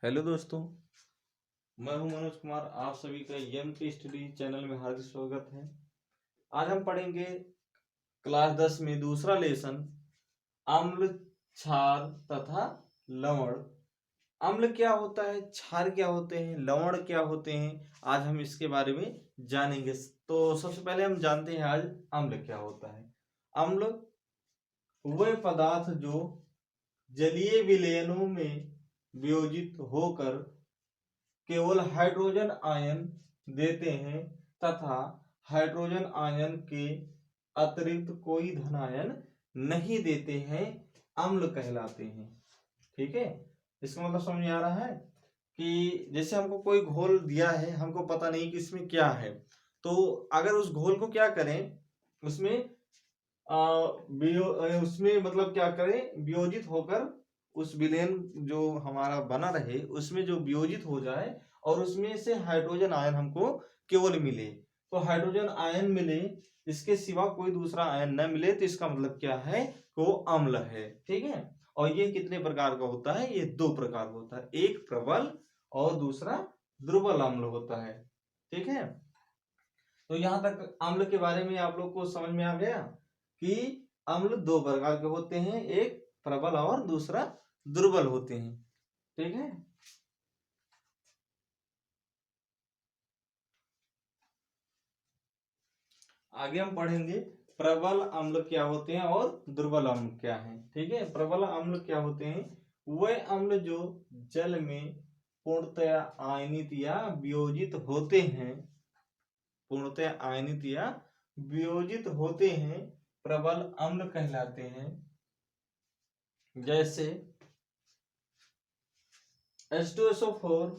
Hello दोस्तों, मैं हूं मनोज कुमार। आप सभी का एम के स्टडी चैनल में हार्दिक स्वागत है। आज हम पढ़ेंगे क्लास 10 में दूसरा लेसन अम्ल, क्षार तथा लवण। अम्ल क्या होता है, क्षार क्या होते हैं, लवण क्या होते हैं, आज हम इसके बारे में जानेंगे। तो सबसे पहले हम जानते हैं आज अम्ल क्या होता है। अम्ल वह पदार्थ जो जलीय विलयनों में वियोजित होकर केवल हाइड्रोजन आयन देते हैं तथा हाइड्रोजन आयन के अतिरिक्त कोई धन आयन नहीं देते हैं, अम्ल कहलाते हैं। ठीक है, इसका मतलब समझ में आ रहा है कि जैसे हमको कोई घोल दिया है, हमको पता नहीं कि इसमें क्या है, तो अगर उस घोल को क्या करें, उसमें उसमें मतलब क्या करें, वियोजित होकर उस विलेन जो हमारा बना रहे उसमें जो वियोजित हो जाए और उसमें से हाइड्रोजन आयन हमको केवल मिले। तो हाइड्रोजन आयन मिले, इसके सिवा कोई दूसरा आयन न मिले, तो इसका मतलब क्या है, वो अम्ल है। ठीक है, और ये कितने प्रकार का होता है, ये दो प्रकार का होता है, एक प्रबल और दूसरा दुर्बल अम्ल होता है। ठीक है, तो यहां तक अम्ल के बारे में आप लोग को समझ में आ गया कि अम्ल दो प्रकार के होते हैं, एक प्रबल और दूसरा दुर्बल होते हैं। ठीक है, आगे हम पढ़ेंगे प्रबल अम्ल क्या होते हैं और दुर्बल अम्ल क्या है। ठीक है, प्रबल अम्ल क्या होते हैं, वह अम्ल जो जल में पूर्णतया आयनित या वियोजित होते हैं, पूर्णतया आयनित या वियोजित होते हैं, प्रबल अम्ल कहलाते हैं। जैसे H2SO4,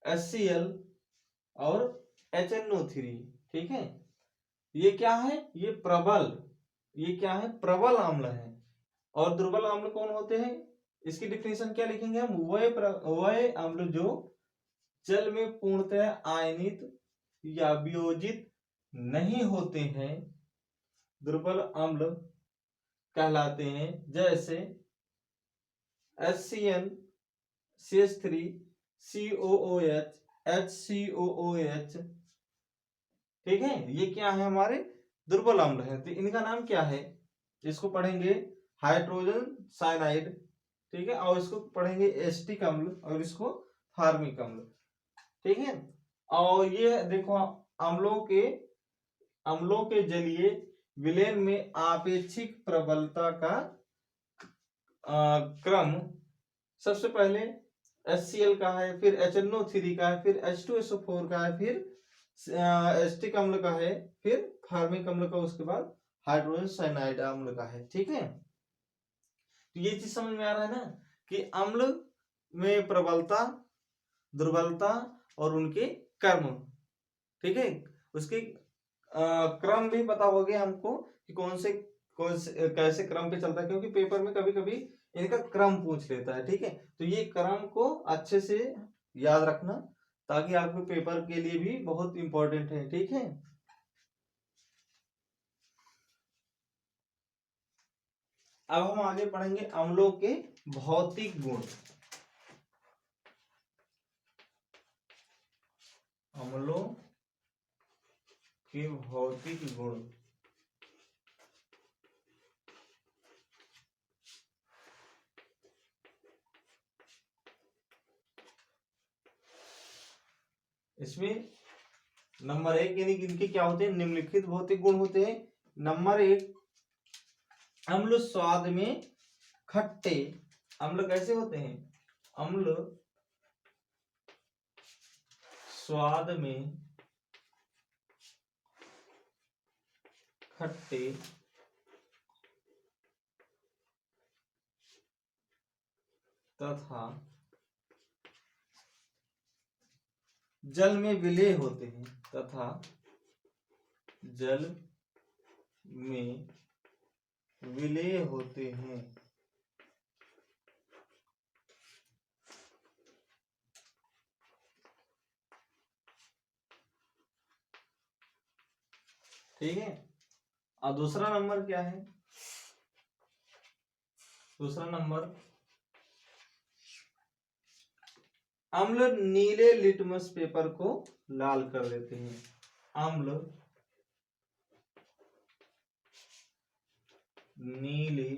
HCl और HNO3। ठीक है, ये क्या है, ये प्रबल, ये क्या है, प्रबल अम्ल है। और दुर्बल अम्ल कौन होते हैं, इसकी डिफिनेशन क्या लिखेंगे हम, वह अम्ल जो जल में पूर्णतः आयनित या वियोजित नहीं होते हैं, दुर्बल अम्ल कहलाते हैं। जैसे HCN, CH3, COOH, HCOOH। ठीक है, ये क्या है, हमारे दुर्बल अम्ल है। तो इनका नाम क्या है, इसको पढ़ेंगे हाइड्रोजन साइनाइड। ठीक है, और इसको पढ़ेंगे एस्टिक अम्ल और इसको फार्मिक अम्ल। ठीक है, और ये देखो अम्लों के जलीय विलयन में आपेक्षिक प्रबलता का क्रम सबसे पहले HCl का है, फिर HNO3 का है, फिर H2SO4 का है, फिर एस्टिक अम्ल का है, फिर फार्मिक अम्ल का, उसके बाद हाइड्रोजन साइनाइड अम्ल का है। ठीक है, तो ये चीज समझ में आ रहा है ना कि अम्ल में प्रबलता, दुर्बलता और उनके कर्म। ठीक है, उसके क्रम भी पता हो गया हमको कि कौन से कैसे क्रम पे चलता है, क्योंकि पेपर में कभी कभी इनका क्रम पूछ लेता है। ठीक है, तो ये क्रम को अच्छे से याद रखना, ताकि आपके पेपर के लिए भी बहुत इंपॉर्टेंट है। ठीक है, अब हम आगे पढ़ेंगे अम्लों के भौतिक गुण। अम्लों के भौतिक गुण। इसमें नंबर एक, यानी कि इनके क्या होते हैं, निम्नलिखित भौतिक गुण होते हैं। नंबर एक, अम्ल स्वाद में खट्टे। अम्ल कैसे होते हैं, अम्ल स्वाद में खट्टे तथा जल में विलेय होते हैं, तथा जल में विलेय होते हैं। ठीक है, और दूसरा नंबर क्या है, दूसरा नंबर अम्ल नीले लिटमस पेपर को लाल कर देते हैं। अम्ल नीले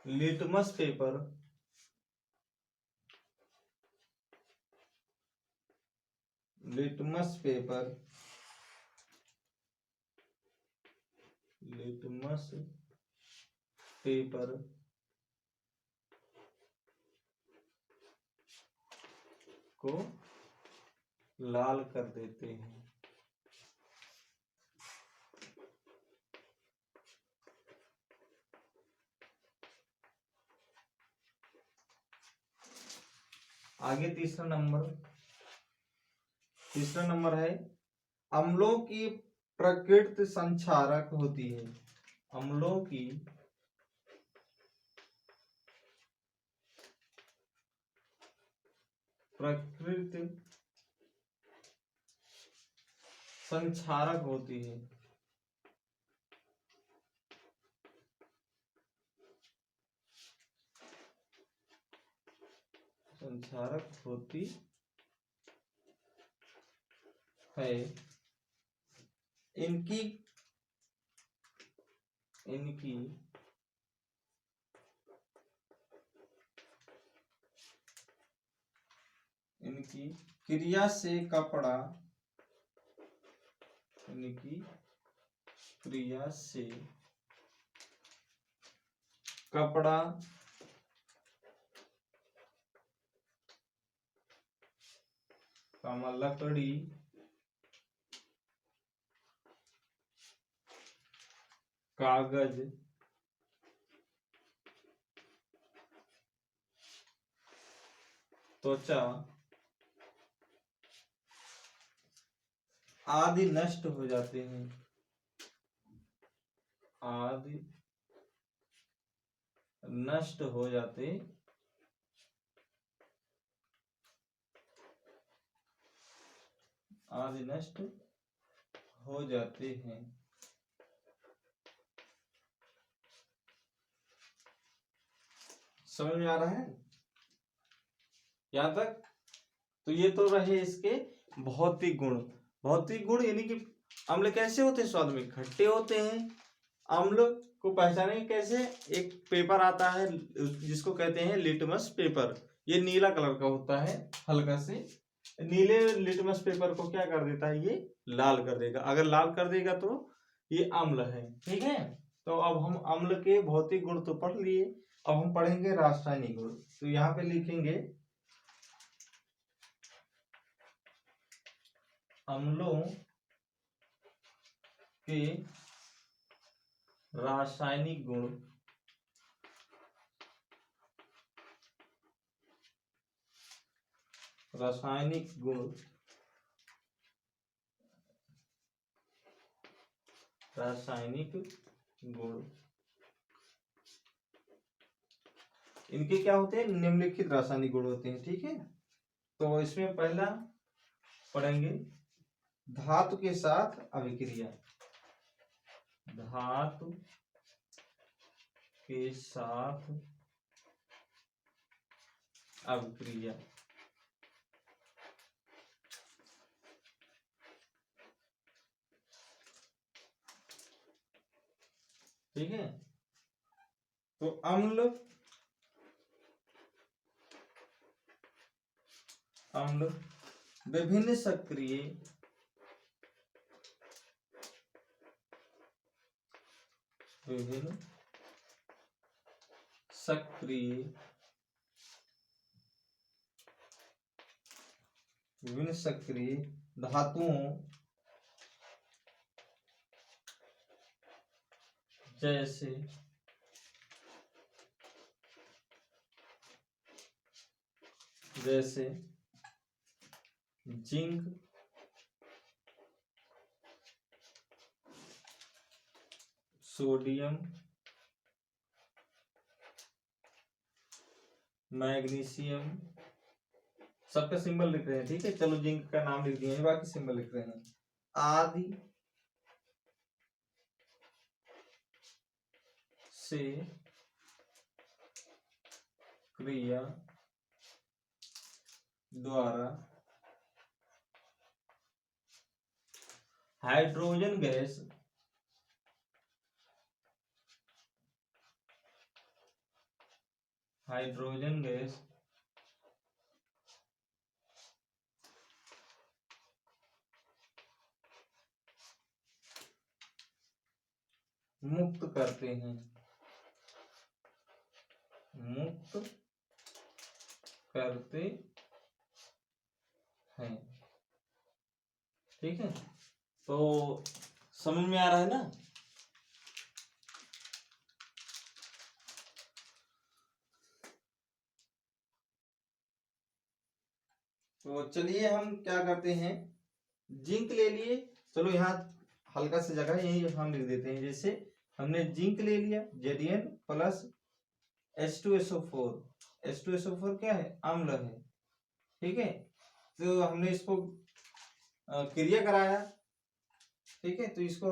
लिटमस पेपर लिटमस पेपर को लाल कर देते हैं। आगे तीसरा नंबर है अम्लों की प्रकृति संक्षारक होती है। अम्लों की प्रकृति संक्षारक होती है। संक्षारक होती है। इनकी क्रिया से कपड़ा लकड़ी कागज त्वचा आदि नष्ट हो जाते हैं। आदि नष्ट हो जाते हैं। समझ में आ रहा है यहां तक? तो ये तो रहे इसके भौतिक गुण यानी कि अम्ल कैसे होते हैं? स्वाद में खट्टे होते हैं। अम्ल को पहचाने कैसे? एक पेपर आता है जिसको कहते हैं लिटमस पेपर। ये नीला कलर का होता है, हल्का से नीले लिटमस पेपर को क्या कर देता है? ये लाल कर देगा। अगर लाल कर देगा तो ये अम्ल है। ठीक है, तो अब हम अम्ल के भौतिक गुण तो पढ़ लिए, अब हम पढ़ेंगे रासायनिक गुण। तो यहाँ पे लिखेंगे अम्लों के रासायनिक गुण। इनके क्या होते हैं? निम्नलिखित रासायनिक गुण होते हैं। ठीक है, तो इसमें पहला पढ़ेंगे धातु के साथ अभिक्रिया। धातु के साथ अभिक्रिया। ठीक है, तो अम्ल विभिन्न सक्रिय धातुओं जैसे जिंक, सोडियम, मैग्नीशियम, सबका सिंबल लिख रहे हैं। ठीक है, चलो जिंक का नाम लिख दिए, बाकी सिंबल लिख रहे हैं। आदि से क्रिया द्वारा हाइड्रोजन गैस मुक्त करते हैं, ठीक है। तो समझ में आ रहा है ना। तो चलिए हम क्या करते हैं, जिंक ले लिए। चलो यहाँ हल्का सा जगह यही हम लिख देते हैं। जैसे हमने जिंक ले लिया, Zn प्लस H2SO4। H2SO4 क्या है, अम्ल है, ठीक है। तो हमने इसको क्रिया कराया, ठीक है। तो इसको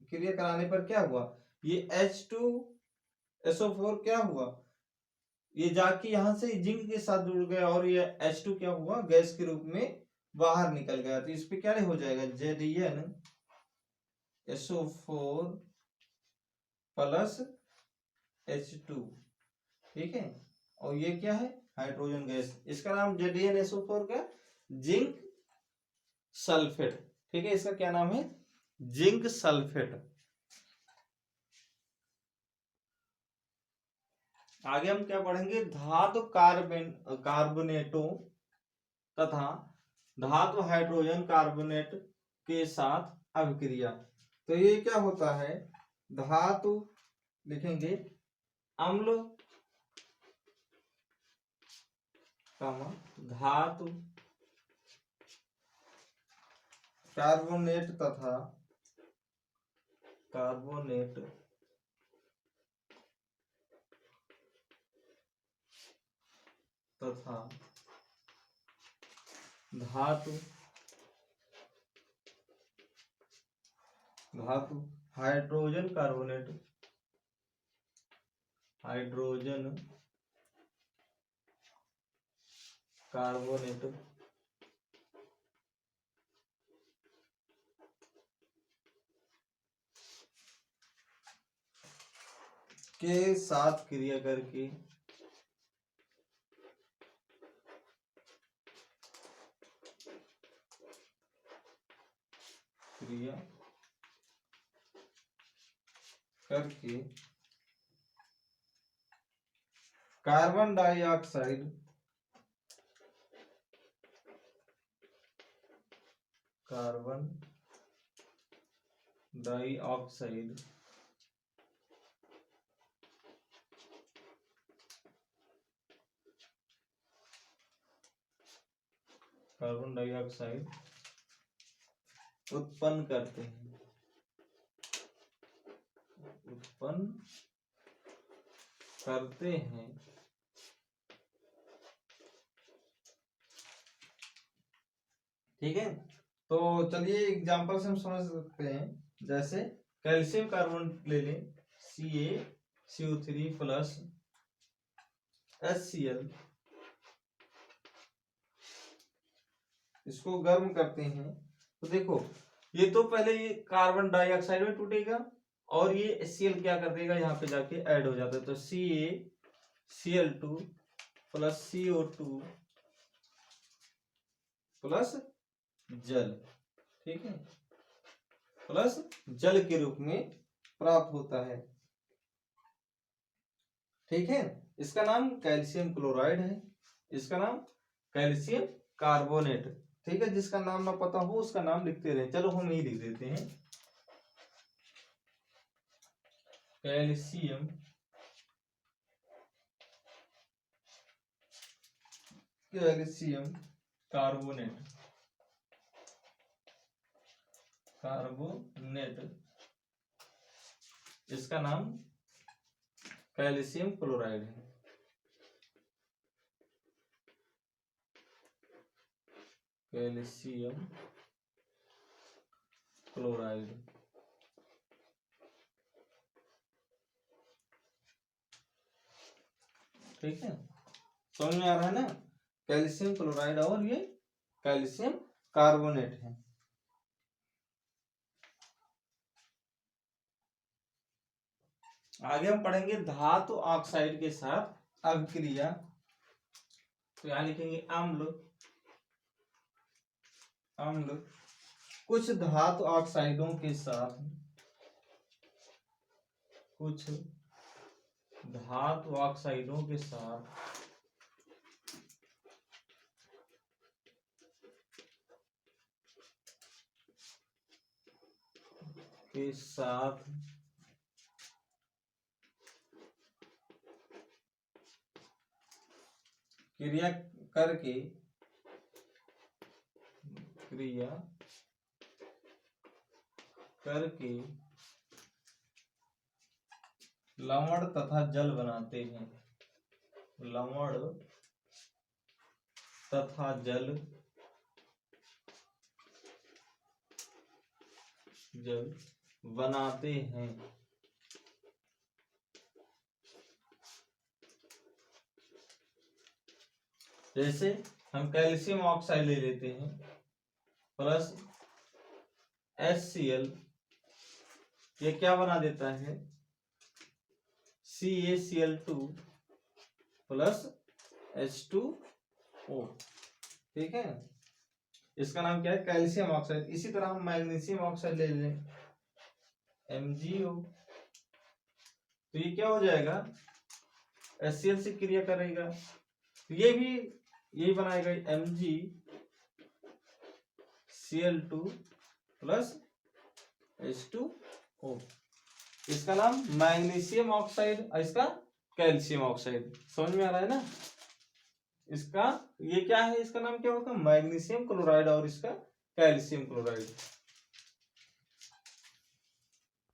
क्रिया कराने पर क्या हुआ, ये H2SO4 क्या हुआ, ये जाके यहां से जिंक के साथ जुड़ गया और ये H2 क्या हुआ, गैस के रूप में बाहर निकल गया। तो इस पे क्या हो जाएगा, ZnSO4 प्लस H2, ठीक है। और ये क्या है, हाइड्रोजन गैस। इसका नाम ZnSO4 का जिंक सल्फेट, ठीक है। इसका क्या नाम है, जिंक सल्फेट। आगे हम क्या पढ़ेंगे, धातु कार्बोनेटों तथा धातु हाइड्रोजन कार्बोनेट के साथ अभिक्रिया। तो ये क्या होता है, धातु लिखेंगे अम्ल, धातु कार्बोनेट तथा धातु हाइड्रोजन कार्बोनेट के साथ क्रिया करके कार्बन डाइऑक्साइड कार्बन डाइऑक्साइड उत्पन्न करते हैं, ठीक है। तो चलिए एग्जांपल से हम समझ सकते हैं। जैसे कैल्शियम कार्बोनेट ले लें, CaCO3 प्लस HCl, इसको गर्म करते हैं। तो देखो ये तो पहले ये कार्बन डाइऑक्साइड में टूटेगा और ये HCl क्या कर देगा, यहाँ पे जाके ऐड हो जाता है। तो CaCl2 प्लस CO2 प्लस जल, ठीक है, प्लस जल के रूप में प्राप्त होता है, ठीक है। इसका नाम कैल्शियम क्लोराइड है, इसका नाम कैल्शियम कार्बोनेट, ठीक है। जिसका नाम ना पता हो उसका नाम लिखते रहे। चलो हम यही लिख देते हैं, कैल्शियम कार्बोनेट इसका नाम कैल्शियम क्लोराइड है, कैल्शियम क्लोराइड, ठीक है। समझ में आ रहा है ना। कैल्शियम क्लोराइड और ये कैल्शियम कार्बोनेट है। आगे हम पढ़ेंगे धातु ऑक्साइड के साथ अभिक्रिया। तो यहां लिखेंगे अम्ल। अम्ल कुछ धातु ऑक्साइडों के साथ, कुछ धातु ऑक्साइडों के साथ क्रिया करके लवण तथा जल बनाते हैं। लवण तथा जल बनाते हैं। जैसे हम कैल्शियम ऑक्साइड ले लेते हैं प्लस HCl, ये क्या बना देता है, CaCl2 प्लस H2O। ठीक है, इसका नाम क्या है, कैल्शियम ऑक्साइड। इसी तरह हम मैग्नीशियम ऑक्साइड ले लें, MgO, तो ये क्या हो जाएगा, HCl से क्रिया करेगा तो ये भी यही बनाएगा, MgCl2 प्लस H2O। इसका नाम मैग्नीशियम ऑक्साइड और इसका कैल्शियम ऑक्साइड। समझ में आ रहा है ना। इसका ये क्या है, इसका नाम क्या होगा, मैग्नीशियम क्लोराइड और इसका कैल्शियम क्लोराइड।